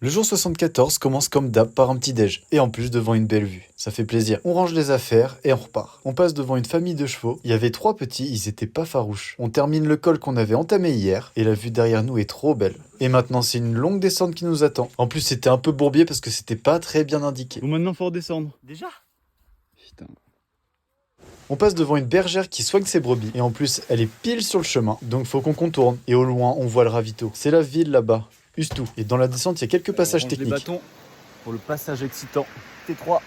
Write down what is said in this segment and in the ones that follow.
Le jour 74 commence comme d'hab par un petit déj, et en plus devant une belle vue. Ça fait plaisir. On range les affaires et on repart. On passe devant une famille de chevaux. Il y avait 3 petits, ils étaient pas farouches. On termine le col qu'on avait entamé hier, et la vue derrière nous est trop belle. Et maintenant c'est une longue descente qui nous attend. En plus c'était un peu bourbier parce que c'était pas très bien indiqué. Bon, maintenant faut redescendre. Déjà? Putain. On passe devant une bergère qui soigne ses brebis. Et en plus, elle est pile sur le chemin, donc faut qu'on contourne. Et au loin, on voit le ravito. C'est la ville là-bas, Ustou. Et dans la descente, il y a quelques passages On range les techniques. bâtons pour le passage excitant. T3.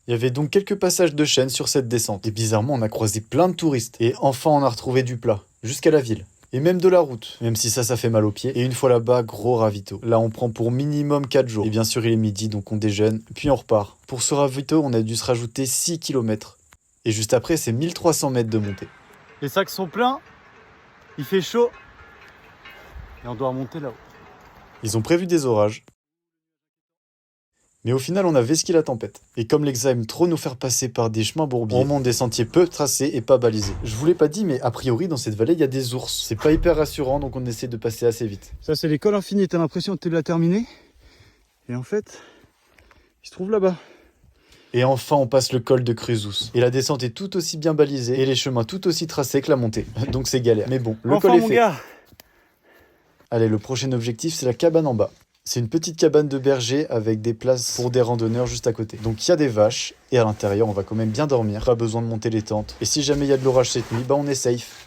Il y avait donc quelques passages de chaîne sur cette descente. Et bizarrement, on a croisé plein de touristes. Et enfin, on a retrouvé du plat, jusqu'à la ville. Et même de la route, même si ça fait mal aux pieds. Et une fois là-bas, gros ravito. Là, on prend pour minimum 4 jours. Et bien sûr, il est midi, donc on déjeune, puis on repart. Pour ce ravito, on a dû se rajouter 6 km. Et juste après, c'est 1300 mètres de montée. Les sacs sont pleins. Il fait chaud. Et on doit remonter là-haut. Ils ont prévu des orages. Mais au final, on a vesqué la tempête. Et comme l'exa aime trop nous faire passer par des chemins bourbiers, on monte des sentiers peu tracés et pas balisés. Je vous l'ai pas dit, mais a priori, dans cette vallée, il y a des ours. C'est pas hyper rassurant, donc on essaie de passer assez vite. Ça, c'est l'école infinie. T'as l'impression que tu l'as terminé. Et en fait, il se trouve là-bas. Et enfin, on passe le col de Cruzous. Et la descente est tout aussi bien balisée et les chemins tout aussi tracés que la montée. Donc c'est galère. Mais bon, le Enfin, col est mon fait. gars. Allez, le prochain objectif, c'est la cabane en bas. C'est une petite cabane de berger avec des places pour des randonneurs juste à côté. Donc il y a des vaches et à l'intérieur, on va quand même bien dormir. Pas besoin de monter les tentes. Et si jamais il y a de l'orage cette nuit, bah on est safe.